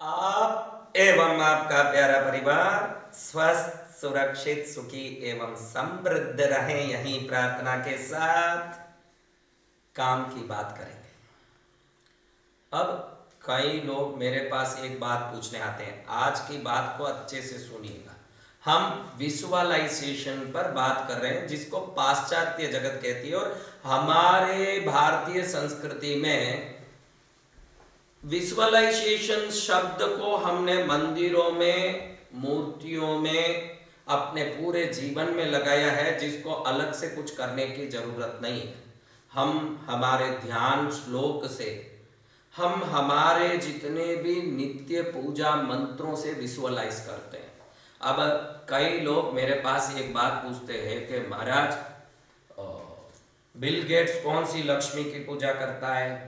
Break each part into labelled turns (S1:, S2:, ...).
S1: आप एवं आपका प्यारा परिवार स्वस्थ, सुरक्षित, सुखी एवं समृद्ध रहे, यही प्रार्थना के साथ काम की बात करेंगे। अब कई लोग मेरे पास एक बात पूछने आते हैं। आज की बात को अच्छे से सुनिएगा। हम विजुअलाइजेशन पर बात कर रहे हैं, जिसको पाश्चात्य जगत कहती है, और हमारे भारतीय संस्कृति में विजुअलाइजेशन शब्द को हमने मंदिरों में, मूर्तियों में, अपने पूरे जीवन में लगाया है, जिसको अलग से कुछ करने की जरूरत नहीं है। हम हमारे ध्यान श्लोक से, हम हमारे जितने भी नित्य पूजा मंत्रों से विजुअलाइज करते हैं। अब कई लोग मेरे पास एक बात पूछते हैं कि महाराज, बिल गेट्स कौन सी लक्ष्मी की पूजा करता है?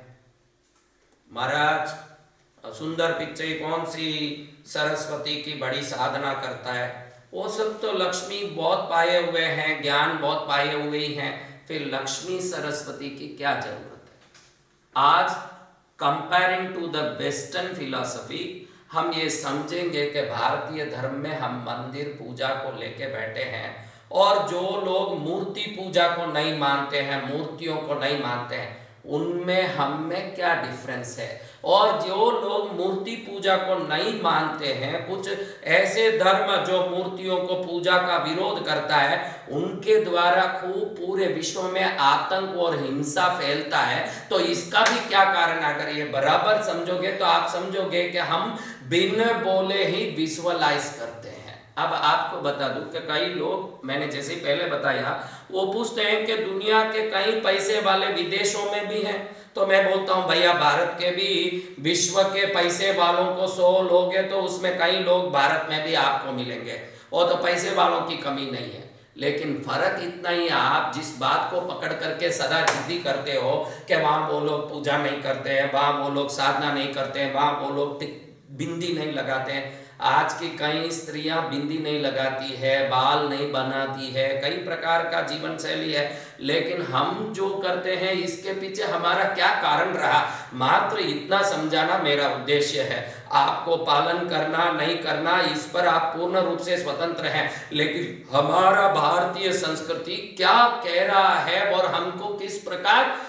S1: महाराज, सुंदर पिच्चई कौन सी सरस्वती की बड़ी साधना करता है? वो सब तो लक्ष्मी बहुत पाए हुए हैं, ज्ञान बहुत पाए हुए हैं, फिर लक्ष्मी सरस्वती की क्या जरूरत है? आज comparing to the western philosophy, हम ये समझेंगे कि भारतीय धर्म में हम मंदिर पूजा को लेके बैठे हैं, और जो लोग मूर्ति पूजा को नहीं मानते हैं, मूर्तियों को नहीं मानते हैं, उनमें हम में क्या डिफरेंस है। और जो लोग मूर्ति पूजा को नहीं मानते हैं, कुछ ऐसे धर्म जो मूर्तियों को पूजा का विरोध करता है, उनके द्वारा खूब पूरे विश्व में आतंक और हिंसा फैलता है। तो इसका भी क्या कारण, अगर ये बराबर समझोगे तो आप समझोगे कि हम बिन बोले ही विजुअलाइज करते हैं। अब आपको बता दूं कि कई लोग, मैंने जैसे पहले बताया, वो पूछते हैं कि दुनिया के कई पैसे वाले विदेशों में भी हैं। तो मैं बोलता हूं भैया, भारत के भी विश्व के पैसे वालों को 100 लोगे तो उसमें कई लोग भारत में भी आपको मिलेंगे, और तो पैसे वालों की कमी नहीं है। लेकिन फर्क इतना ही है, आप जिस बात को पकड़ करके सदा जिद्दी करते हो कि वहां वो लोग पूजा नहीं करते हैं, वहां वो लोग साधना नहीं करते हैं, वहां वो लोग बिंदी नहीं लगाते हैं। आज की कई स्त्रियां बिंदी नहीं लगाती है, बाल नहीं बनाती है, कई प्रकार का जीवन शैली है, लेकिन हम जो करते हैं इसके पीछे हमारा क्या कारण रहा, मात्र इतना समझाना मेरा उद्देश्य है। आपको पालन करना नहीं करना, इस पर आप पूर्ण रूप से स्वतंत्र हैं, लेकिन हमारा भारतीय संस्कृति क्या कह रहा है और हमको किस प्रकार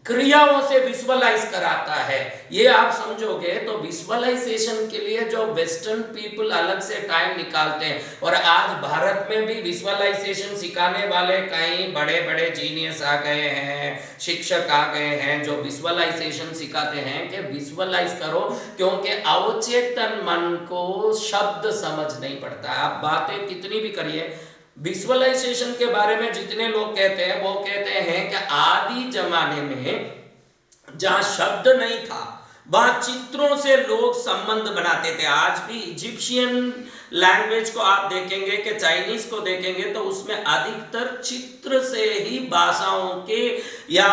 S1: क्रियाओं से विजुअलाइज कराता है, ये आप समझोगे तो विजुअलाइजेशन के लिए जो वेस्टर्न पीपल अलग से टाइम निकालते हैं, और आज भारत में भी विजुअलाइजेशन सिखाने वाले कई बड़े बड़े जीनियस आ गए हैं, शिक्षक आ गए हैं, जो विजुअलाइजेशन सिखाते हैं कि विजुअलाइज करो, क्योंकि अवचेतन मन को शब्द समझ नहीं पड़ता। आप बातें कितनी भी करिए, विजुअलाइजेशन के बारे में जितने लोग कहते हैं, वो कहते हैं कि आदि जमाने में जहां शब्द नहीं था, वहां चित्रों से लोग संबंध बनाते थे। आज भी इजिप्शियन लैंग्वेज को आप देखेंगे कि चाइनीज को देखेंगे तो उसमें अधिकतर चित्र से ही भाषाओं के या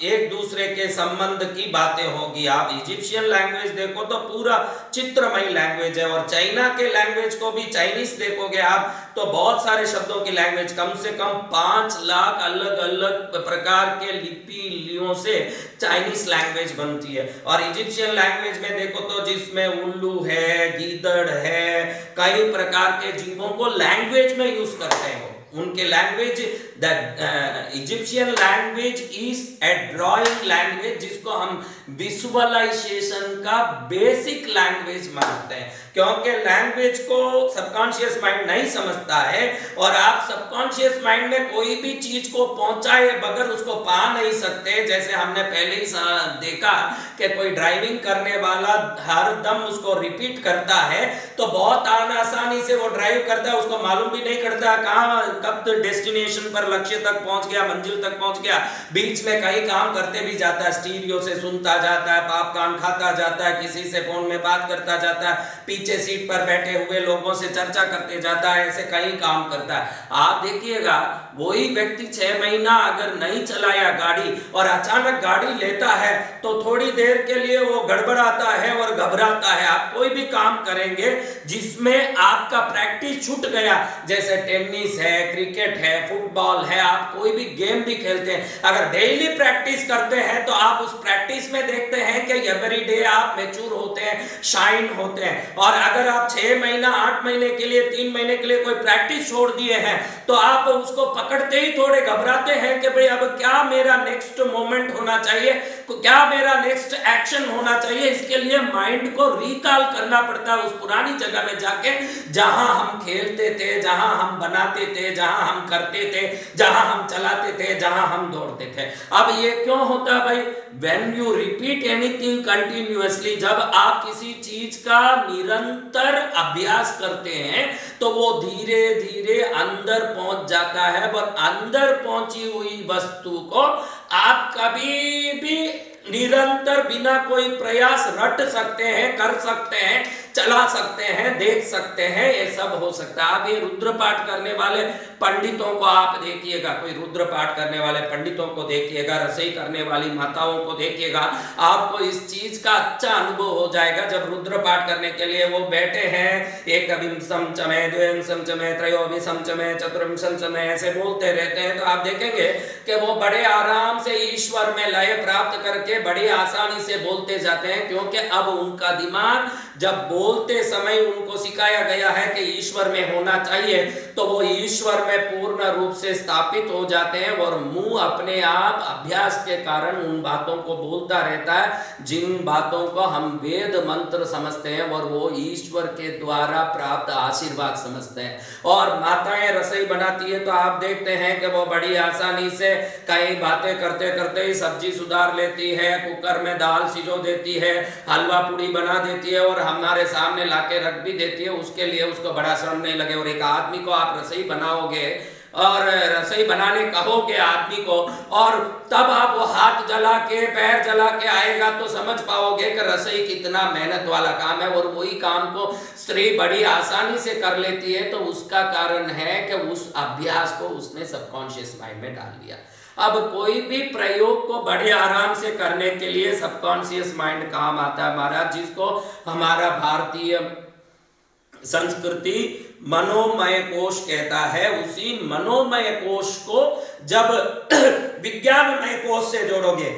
S1: एक दूसरे के संबंध की बातें होगी। आप इजिप्शियन लैंग्वेज देखो तो पूरा चित्रमय लैंग्वेज है, और चाइना के लैंग्वेज को भी चाइनीज देखोगे आप तो बहुत सारे शब्दों की लैंग्वेज, कम से कम 5 लाख अलग अलग प्रकार के लिपियों से चाइनीज लैंग्वेज बनती है। और इजिप्शियन लैंग्वेज में देखो तो जिसमें उल्लू है, गीदड़ है, कई प्रकार के जीवों को लैंग्वेज में यूज करते हैं। उनके language, the Egyptian language is a drawing language, जिसको हम विजुअलाइजेशन का बेसिक लैंग्वेज मानते हैं, क्योंकि लैंग्वेज को सबकॉन्शियस माइंड नहीं समझता है, और आप सबकॉन्शियस माइंड में कोई भी चीज को पहुंचाए बगैर उसको पा नहीं सकते। जैसे हमने पहले ही देखा कि कोई ड्राइविंग करने वाला हर दम उसको रिपीट करता है, तो बहुत आसानी से वो ड्राइव करता है, उसको मालूम भी नहीं करता कहाँ कब डेस्टिनेशन पर, लक्ष्य तक पहुंच गया, मंजिल तक पहुंच गया। बीच में कई काम करते भी जाता है, स्टीरियो से सुनता जाता है, पॉपकॉर्न खाता जाता है, किसी से फोन में बात करता जाता है, पीछे सीट पर बैठे हुए लोगों से चर्चा करते जाता है, ऐसे कई काम करता है। आप देखिएगा वही व्यक्ति 6 महीना अगर नहीं चलाया गाड़ी और अचानक गाड़ी लेता है तो थोड़ी देर के लिए वो गड़बड़ाता है और घबराता है। आप कोई भी काम करेंगे जिसमें आपका प्रैक्टिस छूट गया, जैसे टेनिस है, क्रिकेट है, फुटबॉल है, आप कोई भी गेम भी खेलते हैं, अगर डेली प्रैक्टिस करते हैं तो आप उस प्रैक्टिस में देखते हैं कि एवरी डे आप मैच्योर होते हैं, शाइन होते हैं। और अगर आप 6 महीना 8 महीने के लिए 3 महीने के लिए कोई प्रैक्टिस छोड़ दिए हैं तो आप उसको पकड़ते ही थोड़े घबराते हैं कि भाई अब क्या मेरा नेक्स्ट मोमेंट होना चाहिए, क्या मेरा नेक्स्ट एक्शन होना चाहिए। इसके लिए माइंड को रिकॉल करना पड़ता है उस पुरानी जगह में जाके जहां हम खेलते थे, जहां हम बनाते थे, जहां हम करते थे, जहां हम चलाते थे, जहां हम दौड़ते थे। अब ये क्यों होता है भाई? When you repeat anything continuously, जब आप किसी चीज का निरंतर अभ्यास करते हैं तो वो धीरे धीरे अंदर पहुंच जाता है और अंदर पहुंची हुई वस्तु को आप कभी भी निरंतर बिना कोई प्रयास रट सकते हैं, कर सकते हैं, चला सकते हैं, देख सकते हैं, ये सब हो सकता है। आप ये रुद्र पाठ करने वाले पंडितों को आप देखिएगा, कोई रुद्र पाठ करने वाले पंडितों को देखिएगा, रसोई करने वाली माताओं को देखिएगा, आपको इस चीज का अच्छा अनुभव हो जाएगा। जब रुद्र पाठ करने के लिए वो बैठे हैं, एकविंशं चमे, द्विंशं चमे, त्रयोविंशं चमे, चतुर्विंशं चमे ऐसे बोलते रहते हैं, तो आप देखेंगे कि वो बड़े आराम से ईश्वर में लय प्राप्त करके बड़ी आसानी से बोलते जाते हैं, क्योंकि अब उनका दिमाग जब बोलते समय उनको सिखाया गया है कि ईश्वर में होना चाहिए, तो वो ईश्वर में पूर्ण रूप से स्थापित हो जाते हैं और मुंह अपने आप अभ्यास के कारण उन बातों को बोलता रहता है जिन बातों को हम वेद मंत्र समझते हैं और वो ईश्वर के द्वारा प्राप्त आशीर्वाद समझते हैं। और माताएं रसोई बनाती है तो आप देखते हैं कि वो बड़ी आसानी से कई बातें करते करते ही सब्जी सुधार लेती है, कुकर में दाल सिजो देती है, हलवा पूड़ी बना देती है और हमारे सामने लाके रख भी देती है। उसके लिए उसको बड़ा श्रम नहीं लगे। और एक आदमी को आप रसोई बनाओगे और रसोई बनाने कहोगे आदमी को, और तब आप वो हाथ जला के पैर जला के आएगा तो समझ पाओगे कि रसोई कितना मेहनत वाला काम है। और वही काम को स्त्री बड़ी आसानी से कर लेती है, तो उसका कारण है कि उस अभ्यास को उसने सबकॉन्शियस माइंड में डाल दिया। अब कोई भी प्रयोग को बड़े आराम से करने के लिए सबकॉन्शियस माइंड काम आता है महाराज, जिसको हमारा भारतीय संस्कृति मनोमय कोश कहता है। उसी मनोमय कोश को जब विज्ञानमय कोश से जोड़ोगे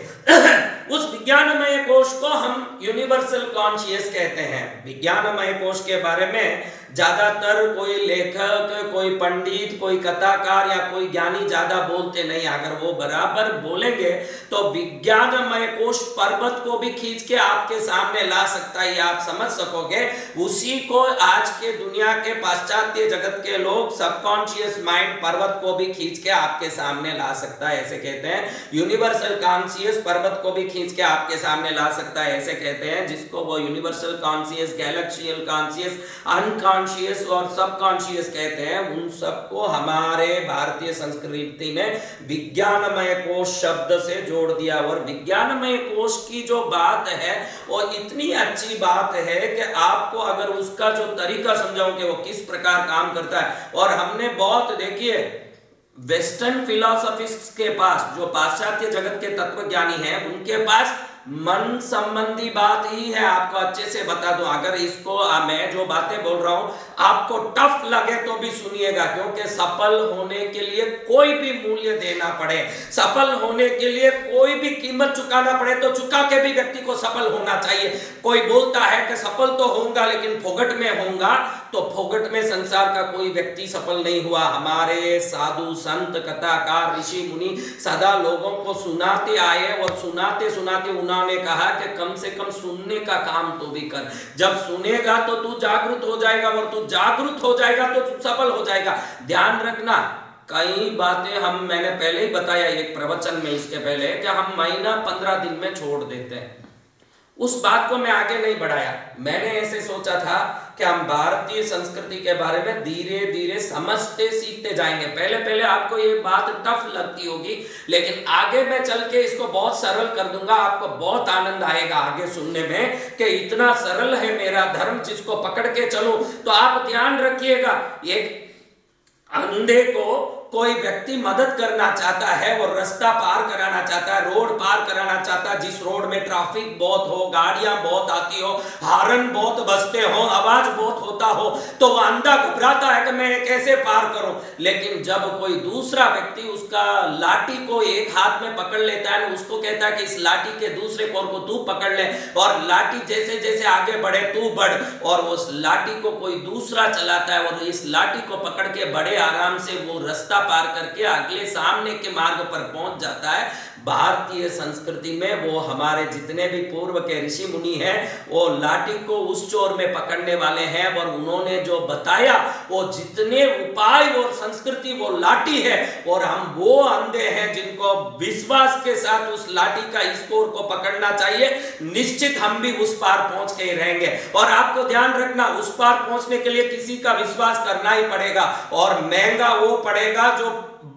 S1: उस विज्ञानमय कोश को हम यूनिवर्सल कॉन्शियस कहते हैं। विज्ञानमय कोश के बारे में ज्यादातर कोई लेखक, कोई पंडित, कोई कथाकार या कोई ज्ञानी ज्यादा बोलते नहीं। अगर वो बराबर बोलेंगे तो विज्ञानमय कोश पर्वत को भी खींच के आपके सामने ला सकता है, आप समझ सकोगे। उसी को आज के दुनिया के पाश्चात्य जगत के लोग सबकॉन्शियस माइंड पर्वत को भी खींच के आपके सामने ला सकता है, ऐसे कहते हैं। यूनिवर्सल कॉन्शियस पर्वत को भी खींच के आपके सामने ला सकता है, ऐसे कहते हैं। जिसको वो यूनिवर्सल कॉन्शियस, गैलेक्सियल कॉन्शियस, अनकॉन्शियस और सबकॉन्शियस कहते हैं। उन सबको हमारे भारतीय संस्कृति में विज्ञानमय कोश शब्द से जोड़ दिया। और विज्ञानमय कोश की जो बात है वो इतनी अच्छी बात है कि आपको अगर उसका जो तरीका समझाऊं कि वो किस प्रकार काम करता है। और हमने बहुत देखिए वेस्टर्न फिलोसॉफिस्ट के पास, जो पाश्चात्य जगत के तत्वज्ञानी हैं, उनके पास मन संबंधी बात ही है। आपको अच्छे से बता दूं, अगर इसको मैं जो बातें बोल रहा हूं आपको टफ लगे तो भी सुनिएगा, क्योंकि सफल होने के लिए कोई भी मूल्य देना पड़े, सफल होने के लिए कोई भी कीमत चुकाना पड़े तो चुका के भी व्यक्ति को सफल होना चाहिए। कोई बोलता है कि सफल तो होऊंगा लेकिन फोगट में होऊंगा, तो फोगट में संसार का कोई व्यक्ति सफल नहीं हुआ। हमारे साधु संत कथाकार ऋषि मुनि सदा लोगों को सुनाते आए और सुनाते सुनाते उन्होंने कहा कि कम से कम सुनने का काम तो भी कर। जब सुनेगा तो तू जागरूक हो जाएगा और तू जागरूक हो जाएगा तो तू सफल हो जाएगा। ध्यान रखना, कई बातें मैंने पहले ही बताया एक प्रवचन में इसके पहले कि हम महीना 15 दिन में छोड़ देते हैं। उस बात को मैं आगे नहीं बढ़ाया। मैंने ऐसे सोचा था कि हम भारतीय संस्कृति के बारे में धीरे धीरे समझते सीखते जाएंगे। पहले पहले आपको ये बात टफ लगती होगी, लेकिन आगे मैं चल के इसको बहुत सरल कर दूंगा। आपको बहुत आनंद आएगा आगे सुनने में कि इतना सरल है मेरा धर्म, जिसको पकड़ के चलो। तो आप ध्यान रखिएगा, एक अंधे को कोई व्यक्ति मदद करना चाहता है, वो रास्ता पार कराना चाहता है, रोड पार कराना चाहता है, जिस रोड में ट्रैफिक बहुत हो, गाड़ियां बहुत आती हो, हॉर्न बहुत बजते हो, आवाज बहुत होता हो, तो वो अंधा घबराता है कि मैं कैसे पार करूं। लेकिन जब कोई दूसरा व्यक्ति उसका लाठी को एक हाथ में पकड़ लेता है, उसको कहता है कि इस लाठी के दूसरे कोर को तू पकड़ ले, और लाठी जैसे जैसे आगे बढ़े तू बढ़, और उस लाठी को कोई दूसरा चलाता है, और इस लाठी को पकड़ के बड़े आराम से वो रास्ता पार करके अगले सामने के मार्ग पर पहुंच जाता है। भारतीय संस्कृति में वो हमारे जितने भी पूर्व के ऋषि मुनि हैं, वो लाठी को उस चोर में पकड़ने वाले हैं, और उन्होंने जो बताया वो जितने उपाय और संस्कृति वो लाठी है, और हम वो अंधे हैं जिनको विश्वास के साथ उस लाठी का इस कोर को पकड़ना चाहिए। निश्चित हम भी उस पार पहुंच के ही रहेंगे। और आपको ध्यान रखना, उस पार पहुंचने के लिए किसी का विश्वास करना ही पड़ेगा, और महंगा वो पड़ेगा जो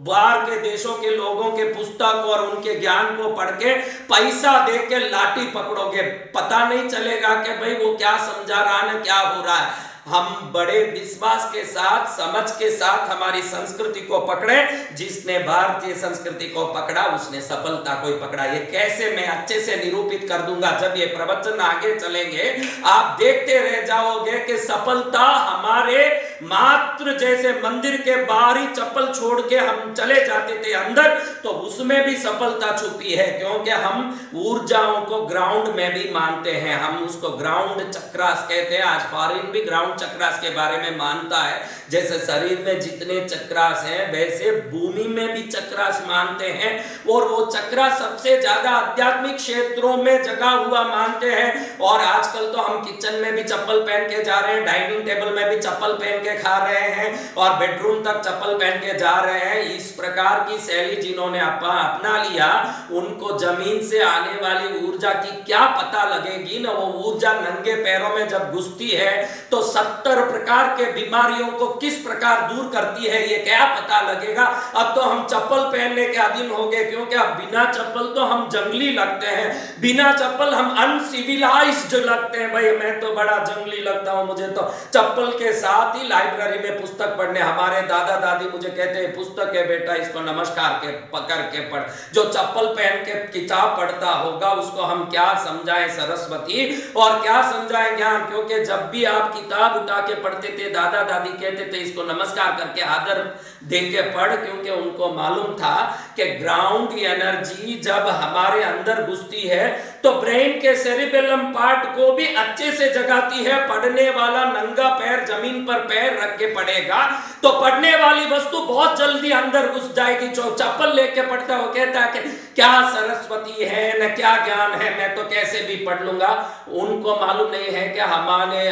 S1: बाहर के देशों के लोगों के पुस्तक और उनके ज्ञान को पढ़ के पैसा दे के लाठी पकड़ोगे। पता नहीं चलेगा कि भाई वो क्या समझा रहा है, क्या हो रहा है। हम बड़े विश्वास के साथ, समझ के साथ हमारी संस्कृति को पकड़े। जिसने भारतीय संस्कृति को पकड़ा उसने सफलता को ही पकड़ा। ये कैसे मैं अच्छे से निरूपित कर दूंगा जब ये प्रवचन आगे चलेंगे। आप देखते रह जाओगे कि सफलता हमारे मात्र जैसे मंदिर के बाहरी चप्पल छोड़ के हम चले जाते थे अंदर, तो उसमें भी सफलता छुपी है, क्योंकि हम ऊर्जाओं को ग्राउंड में भी मानते हैं। हम उसको ग्राउंड चक्रास कहते हैं। आज फॉरेन भी ग्राउंड चक्रास के बारे में मानता है। जैसे शरीर में जितने चक्रास हैं, वैसे भूमि में भी चक्रास मानते हैं, और वो चक्रास सबसे ज्यादा आध्यात्मिक क्षेत्रों में जगा हुआ मानते हैं। और आजकल तो हम किचन में भी चप्पल पहन के जा रहे हैं, डाइनिंग टेबल में भी चप्पल पहन के खा रहे हैं, और बेडरूम तक चप्पल पहन के जा रहे हैं। इस प्रकार की शैली जिन्होंने अपना लिया, उनको जमीन से आने वाली ऊर्जा की क्या पता लगेगी ना। वो ऊर्जा नंगे पैरों में जब घुसती है तो 70 प्रकार के बीमारियों को किस प्रकार दूर करती है, ये क्या पता लगेगा। अब तो हम चप्पल पहनने के अधीन हो गए, क्योंकि अब बिना चप्पल तो हम जंगली लगते हैं, बिना चप्पल हम अनसिविलाइज्ड लगते हैं। भाई मैं तो बड़ा जंगली लगता हूं, मुझे तो चप्पल के साथ ही लाइब्रेरी में पुस्तक पढ़ने। हमारे दादा दादी मुझे कहते हैं, पुस्तक है बेटा, इसको नमस्कार के पकड़ के पढ़। जो चप्पल पहन के किताब पढ़ता होगा उसको हम क्या समझाएं सरस्वती, और क्या समझाएं ज्ञान। क्योंकि जब भी आप किताब उठा के पढ़ते थे, दादा दादी कहते थे इसको नमस्कार करके आदर दे के पढ़, क्योंकि उनको मालूम था कि ग्राउंड एनर्जी जब हमारे अंदर घुसती है तो ब्रेन के सेरिबेलम पार्ट को भी अच्छे से जगाती है। पढ़ने वाला नंगा पैर जमीन पर पैर रख के पढ़ेगा तो पढ़ने वाली वस्तु बहुत जल्दी अंदर घुस जाएगी। जो चप्पल लेके पढ़ता है वो कहता है कि क्या सरस्वती है न क्या ज्ञान है, मैं तो कैसे भी पढ़ लूंगा। उनको मालूम नहीं है कि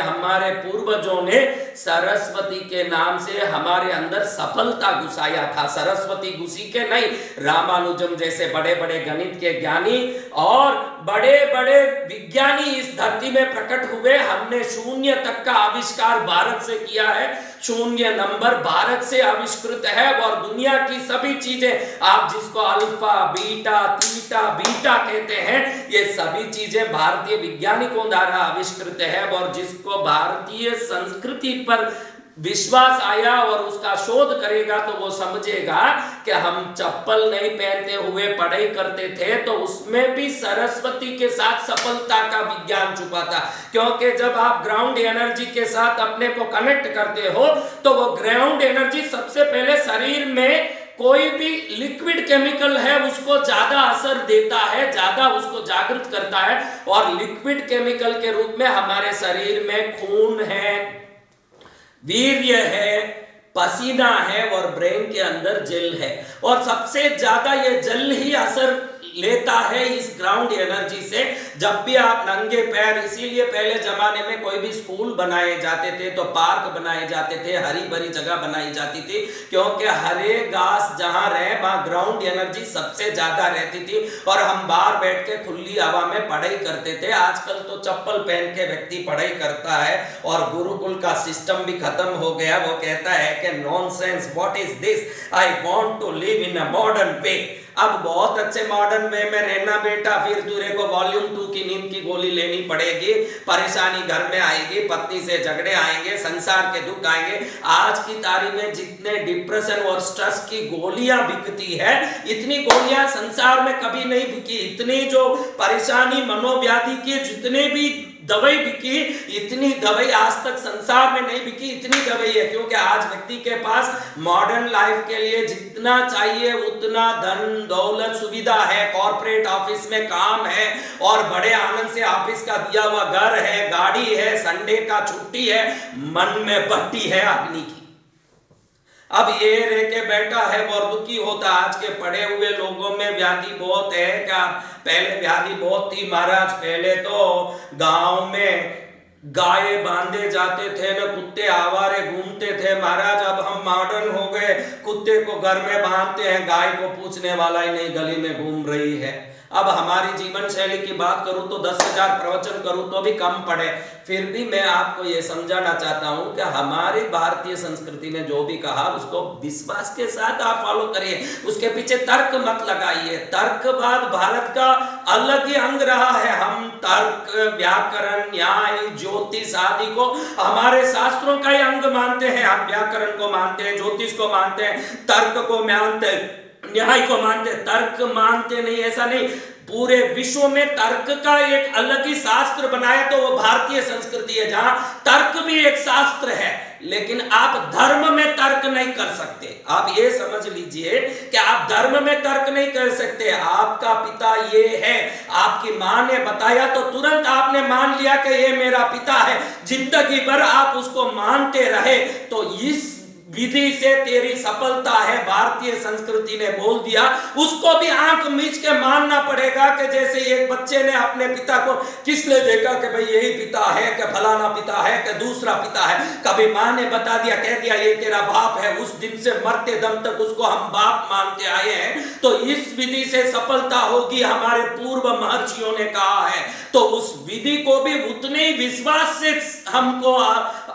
S1: हमारे पूर्वजों ने सरस्वती के नाम से हमारे अंदर सफलता घुसाया था। सरस्वती घुसी के नहीं, रामानुजम जैसे बड़े बड़े गणित के ज्ञानी और बड़े बड़े विज्ञानी इस धरती में प्रकट हुए। हमने शून्य तक का आविष्कार भारत से किया है, शून्य नंबर भारत से आविष्कृत है। और दुनिया की सभी चीजें, आप जिसको अल्फा बीटा थीटा बीटा कहते हैं, ये सभी चीजें भारतीय वैज्ञानिकों द्वारा आविष्कृत है। और जिसको भारतीय संस्कृति पर विश्वास आया और उसका शोध करेगा तो वो समझेगा कि हम चप्पल नहीं पहनते हुए पढ़ाई करते थे तो उसमें भी सरस्वती के साथ सफलता का विज्ञान छुपा था। क्योंकि जब आप ग्राउंड एनर्जी के साथ अपने को कनेक्ट करते हो तो वो ग्राउंड एनर्जी सबसे पहले शरीर में कोई भी लिक्विड केमिकल है उसको ज्यादा असर देता है, ज्यादा उसको जागृत करता है। और लिक्विड केमिकल के रूप में हमारे शरीर में खून है, वीर्य है, पसीना है और ब्रेन के अंदर जल है। और सबसे ज्यादा ये जल ही असर लेता है इस ग्राउंड एनर्जी से। जब भी आप नंगे पैर, इसीलिए पहले जमाने में कोई भी स्कूल बनाए जाते थे तो पार्क बनाए जाते थे, हरी भरी जगह बनाई जाती थी, क्योंकि हरे घास जहां रहे वहां ग्राउंड एनर्जी सबसे ज्यादा रहती थी और हम बाहर बैठ के खुली हवा में पढ़ाई करते थे। आजकल तो चप्पल पहन के व्यक्ति पढ़ाई करता है और गुरुकुल का सिस्टम भी खत्म हो गया। वो कहता है कि nonsense, what is this, I want to live in a modern way. अब बहुत अच्छे मॉडर्न वे में रहना बेटा, फिर तुरे को वॉल्यूम 2 की नींद की गोली लेनी पड़ेगी, परेशानी घर में आएगी, पत्नी से झगड़े आएंगे, संसार के दुख आएंगे। आज की तारीख में जितने डिप्रेशन और स्ट्रेस की गोलियां बिकती है, इतनी गोलियां संसार में कभी नहीं बिकी। इतनी जो परेशानी मनोव्याधि की जितने भी दवाई बिकी, इतनी दवाई आज तक संसार में नहीं बिकी, इतनी दवाई है। क्योंकि आज व्यक्ति के पास मॉडर्न लाइफ के लिए जितना चाहिए उतना धन दौलत सुविधा है, कॉर्पोरेट ऑफिस में काम है और बड़े आनंद से ऑफिस का दिया हुआ घर है, गाड़ी है, संडे का छुट्टी है, मन में भट्टी है अग्नि की। अब ये रह के बैठा है और दुखी होता। आज के पढ़े हुए लोगों में व्याधि बहुत है क्या? पहले व्याधि बहुत थी महाराज। पहले तो गांव में गाय बांधे जाते थे न, कुत्ते आवारे घूमते थे महाराज। अब हम मॉडर्न हो गए, कुत्ते को घर में बांधते हैं, गाय को पूछने वाला ही नहीं, गली में घूम रही है। अब हमारी जीवन शैली की बात करूं तो 10,000 प्रवचन करूं तो भी कम पड़े। फिर भी मैं आपको यह समझाना चाहता हूं कि हमारी भारतीय संस्कृति ने जो भी कहा उसको विश्वास के साथ आप फॉलो करिए, उसके पीछे तर्क मत लगाइए। तर्कवाद भारत का अलग ही अंग रहा है। हम तर्क, व्याकरण, न्याय, ज्योतिष आदि को हमारे शास्त्रों का ही अंग मानते हैं। हम व्याकरण को मानते हैं, ज्योतिष को मानते हैं, तर्क को मानते हैं, न्याय को मानते। तर्क मानते नहीं ऐसा नहीं, पूरे विश्व में तर्क का एक अलग ही शास्त्र बनाया तो वो भारतीय संस्कृति है, जहां तर्क भी एक शास्त्र है। लेकिन आप धर्म में तर्क नहीं कर सकते। आप ये समझ लीजिए कि आप धर्म में तर्क नहीं कर सकते। आपका पिता ये है, आपकी मां ने बताया तो तुरंत आपने मान लिया कि ये मेरा पिता है, जिंदगी भर आप उसको मानते रहे तो इस विधि से तेरी सफलता है। भारतीय संस्कृति ने बोल दिया, उसको भी आंख मीच के मानना पड़ेगा। कि जैसे एक बच्चे ने अपने पिता को किसने देखा कि भाई यही पिता है, कि फलाना पिता है, कि दूसरा पिता है, कभी मां ने बता दिया, कह दिया ये तेरा बाप है, उस दिन से मरते दम तक उसको हम बाप मानते आए हैं। तो इस विधि से सफलता होगी, हमारे पूर्व महर्षियों ने कहा है। तो उस विधि को भी उतने ही विश्वास से हमको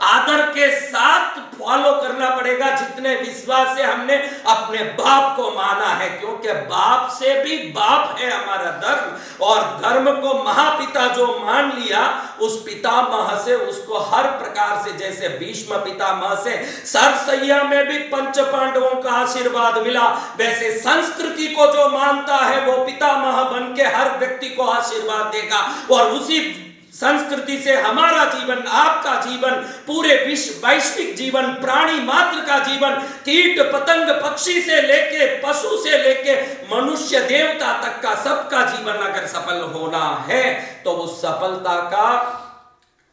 S1: आदर के साथ फॉलो करना पड़ेगा जितने विश्वास से हमने अपने बाप को माना है। क्योंकि बाप से भी बाप है हमारा धर्म, और धर्म को महापिता जो मान लिया, उस पितामह से उसको हर प्रकार से, जैसे भीष्म पितामह से सरसैया में भी पंच पांडवों का आशीर्वाद मिला, वैसे संस्कृति को जो मानता है वो पितामह बन के हर व्यक्ति को आशीर्वाद देगा। और उसी संस्कृति से हमारा जीवन, आपका जीवन, पूरे विश्व वैश्विक जीवन, प्राणी मात्र का जीवन, कीट पतंग पक्षी से लेके पशु से लेके मनुष्य देवता तक का सबका जीवन अगर सफल होना है तो उस सफलता का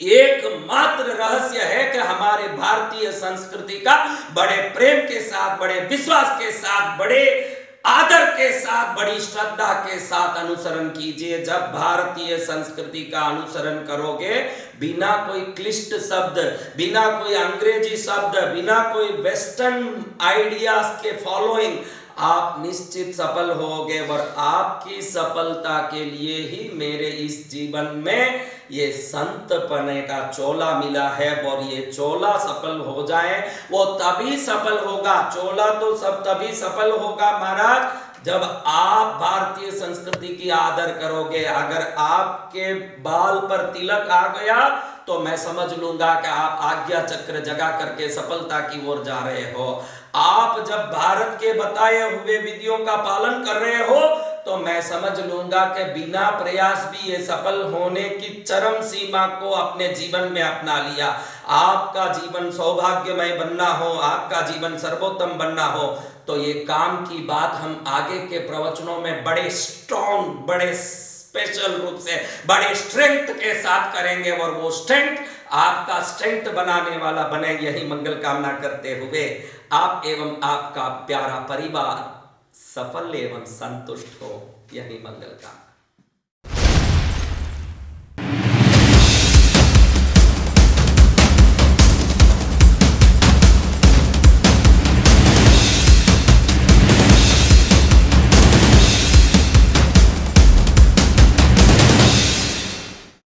S1: एकमात्र रहस्य है कि हमारे भारतीय संस्कृति का बड़े प्रेम के साथ, बड़े विश्वास के साथ, बड़े आदर के साथ, बड़ी श्रद्धा के साथ अनुसरण कीजिए। जब भारतीय संस्कृति का अनुसरण करोगे, बिना कोई क्लिष्ट शब्द, बिना कोई अंग्रेजी शब्द, बिना कोई वेस्टर्न आइडियाज के फॉलोइंग, आप निश्चित सफल होगे। और आपकी सफलता के लिए ही मेरे इस जीवन में ये संत पने का चोला मिला है। और ये चोला सफल हो जाए वो तभी सफल होगा। चोला तो सब तभी सफल होगा महाराज जब आप भारतीय संस्कृति की आदर करोगे। अगर आपके बाल पर तिलक आ गया तो मैं समझ लूंगा कि आप आज्ञा चक्र जगा करके सफलता की ओर जा रहे हो। आप जब भारत के बताए हुए विधियों का पालन कर रहे हो तो मैं समझ लूंगा कि बिना प्रयास भी ये सफल होने की चरम सीमा को अपने जीवन में अपना लिया। आपका जीवन सौभाग्यमय बनना हो, आपका जीवन सर्वोत्तम बनना हो, तो ये काम की बात हम आगे के प्रवचनों में बड़े स्ट्रॉन्ग, बड़े स्पेशल रूप से, बड़े स्ट्रेंथ के साथ करेंगे। और वो स्ट्रेंथ आपका स्ट्रेंथ बनाने वाला बने, यही मंगल कामना करते हुए आप एवं आपका प्यारा परिवार सफल एवं संतुष्ट हो। यही मंगल कामना।